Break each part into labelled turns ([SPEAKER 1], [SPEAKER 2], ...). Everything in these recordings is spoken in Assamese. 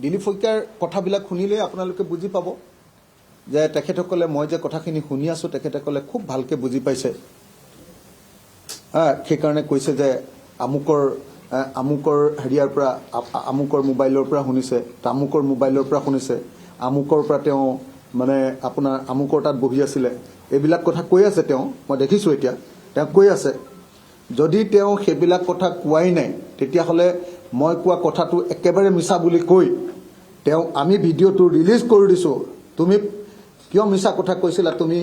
[SPEAKER 1] দিলীপ শইকীয়াৰ কথাবিলাক শুনিলে আপোনালোকে বুজি পাব যে তেখেতসকলে মই যে কথাখিনি শুনি আছো তেখেতসকলে খুব ভালকে বুজি পাইছে সেইকাৰণে কৈছে যে আমুকৰ হেৰিয়াৰ পৰা আমুকৰ মোবাইলৰ পৰা শুনিছে তামুকৰ মোবাইলৰ পৰা শুনিছে আমুকৰ পৰা তেওঁ মানে আপোনাৰ আমুকৰ তাত বহি আছিলে এইবিলাক কথা কৈ আছে তেওঁ মই দেখিছো এতিয়া তেওঁ কৈ আছে যদি তেওঁ সেইবিলাক কথা কোৱাই নাই তেতিয়াহ'লে মই কোৱা কথাটো একেবাৰে মিছা বুলি কৈ তেওঁ আমি ভিডিঅ'টো ৰিলিজ কৰি দিছো তুমি কিয় মিছা কথা কৈছিলা তুমি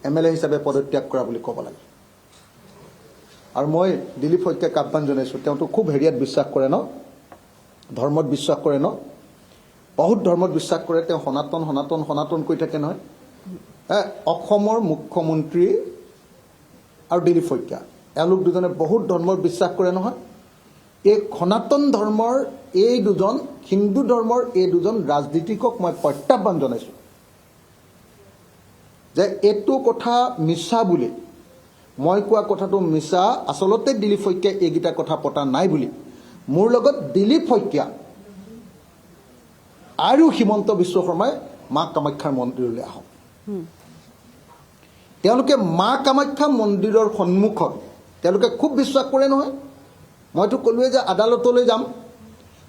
[SPEAKER 1] এমএলএ হিচাপে পদত্যাগ কৰা বুলি ক'ব লাগে আৰু মই দিলীপ শইকীয়াক আহ্বান জনাইছো তেওঁটো খুব হেৰিয়াত বিশ্বাস কৰে ন ধৰ্মত বিশ্বাস কৰে ন বহুত ধৰ্মত বিশ্বাস কৰে তেওঁ সনাতন কৈ থাকে নহয় অসমৰ মুখ্যমন্ত্ৰী আৰু দিলীপ শইকীয়া এওঁলোক দুজনে বহুত ধৰ্মৰ বিশ্বাস কৰে নহয় এই সনাতন ধৰ্মৰ এই দুজন হিন্দু ধৰ্মৰ এই দুজন ৰাজনীতিকক মই প্ৰত্যাহ্বান জনাইছো যে এটো কথা মিছা বুলি মই কোৱা কথাটো মিছা আসলতে দিলীপ শইকীয়া এইগিটা কথা পতা নাই বুলি মোৰ লগত দিলীপ শইকীয়া আৰু হিমন্ত বিশ্ব শৰ্মাই মা কামাখ্যাৰ মন্দিৰলৈ আহক তেওঁলোকে মা কামাখ্যা মন্দিৰৰ সন্মুখত তেওঁলোকে খুব বিশ্বাস কৰে নহয় মইতো ক'লোৱে যে আদালতলৈ যাম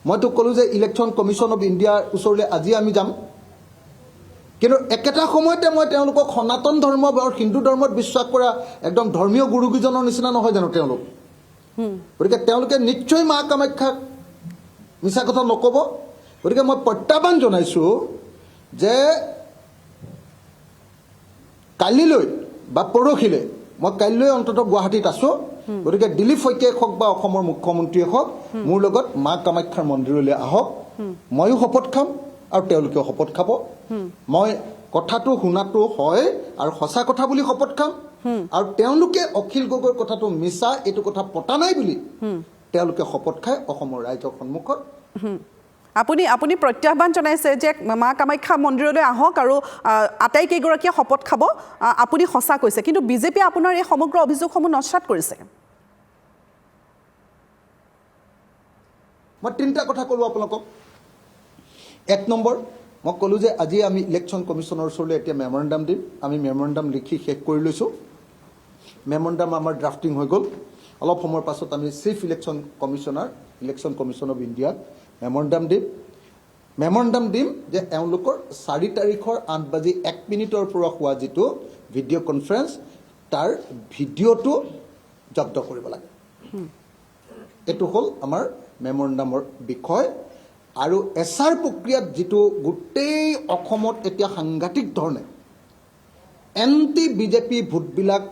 [SPEAKER 1] মইতো ক'লো যে ইলেকশ্যন কমিশ্যন অফ ইণ্ডিয়াৰ ওচৰলৈ আজি আমি যাম কিন্তু একেটা সময়তে মই তেওঁলোকক সনাতন ধৰ্ম আৰু হিন্দু ধৰ্মত বিশ্বাস কৰা একদম ধৰ্মীয় গুৰুকেইজনৰ নিচিনা নহয় জানো তেওঁলোক গতিকে তেওঁলোকে নিশ্চয় মা কামাখ্যাক মিছা কথা নক'ব গতিকে মই প্ৰত্যাহ্বান জনাইছো যে কালিলৈ বা পৰহিলৈ মই কাইলৈ অন্ততঃ গুৱাহাটীত আছো গতিকে দিলীপ শইকীয়াই হওক বা অসমৰ মুখ্যমন্ত্ৰীয়ে হওক মোৰ লগত মা কামাখ্যাৰ মন্দিৰলৈ আহক ময়ো শপত খাম আৰু তেওঁলোকেও শপত খাব মই কথাটো শুনাটো হয় আৰু সঁচা কথা বুলি শপত খাম আৰু তেওঁলোকে অখিল গগৈৰ কথাটো মিছা এইটো কথা পতা নাই বুলি তেওঁলোকে শপত খায় অসমৰ ৰাইজৰ সন্মুখত
[SPEAKER 2] আপুনি প্ৰত্যাহ্বান জনাইছে যে মা কামাখ্যা মন্দিৰলৈ আহক আৰু আটাইকেইগৰাকীয়ে শপত খাব আপুনি সঁচা কৈছে কিন্তু বিজেপি আপোনাৰ এই সমগ্ৰ অভিযোগসমূহ নস্যাৎ কৰিছে
[SPEAKER 1] মই তিনিটা কথা ক'লো আপোনালোকক এক নম্বৰ মই ক'লো যে আজি আমি ইলেকশ্যন কমিশ্যনৰ ওচৰলৈ এতিয়া মেমৰেণ্ডাম দিম আমি মেমৰেণ্ডাম লিখি শেষ কৰি লৈছোঁ মেমৰেণ্ডাম আমাৰ ড্ৰাফটিং হৈ গ'ল অলপ সময়ৰ পাছত আমি চিফ ইলেকশ্যন কমিশ্যন অফ ইণ্ডিয়াত মেমৰেণ্ডাম দিম যে এওঁলোকৰ 4 তাৰিখৰ 8:01 পৰা হোৱা যিটো ভিডিঅ' কনফাৰেন্স তাৰ ভিডিঅ'টো জব্দ কৰিব লাগে এইটো হ'ল আমাৰ মেমৰেণ্ডামৰ বিষয় আৰু এছআৰ প্ৰক্ৰিয়াত যিটো গোটেই অসমত এতিয়া সাংঘাতিক ধৰণে এণ্টি বিজেপি ভোটবিলাক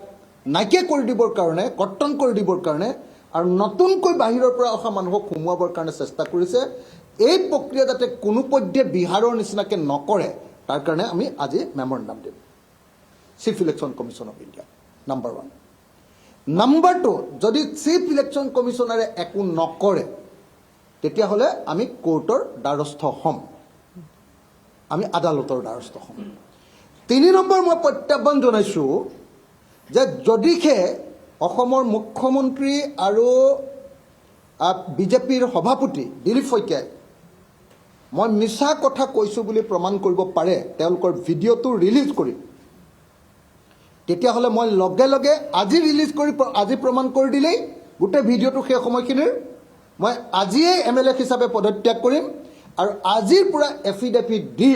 [SPEAKER 1] নাইকিয়া কৰি দিবৰ কাৰণে কৰ্তন কৰি দিবৰ কাৰণে আৰু নতুনকৈ বাহিৰৰ পৰা অহা মানুহক সোমোৱাবৰ কাৰণে চেষ্টা কৰিছে এই প্ৰক্ৰিয়া যাতে কোনোপধ্যে বিহাৰৰ নিচিনাকৈ নকৰে তাৰ কাৰণে আমি আজি মেমৰেণ্ডাম দিম chief election commission of India number 1 number 2 যদি চিফ ইলেকশ্যন কমিশ্যনাৰে একো নকৰে তেতিয়াহ'লে আমি কোৰ্টৰ দ্বাৰস্থ হ'ম আমি আদালতৰ দ্বাৰস্থ হ'ম 3 নম্বৰ মই প্ৰত্যাহ্বান জনাইছোঁ যে যদিহে অসমৰ মুখ্যমন্ত্ৰী আৰু বিজেপিৰ সভাপতি দিলীপ শইকীয়াই মই মিছা কথা কৈছোঁ বুলি প্ৰমাণ কৰিব পাৰে তেওঁলোকৰ ভিডিঅ'টো ৰিলিজ কৰি তেতিয়াহ'লে মই লগে লগে আজি ৰিলিজ কৰি আজি প্ৰমাণ কৰি দিলেই গোটেই ভিডিঅ'টো সেই সময়খিনিৰ মই আজিয়ে এমএলএ হিচাপে পদত্যাগ কৰিম আৰু আজিৰ পৰা এফিডেভিট দি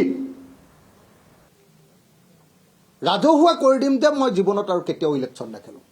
[SPEAKER 1] ৰাজহুৱা কৰি দিম যে মই জীৱনত আৰু কেতিয়াও ইলেকশ্যন নেখেলোঁ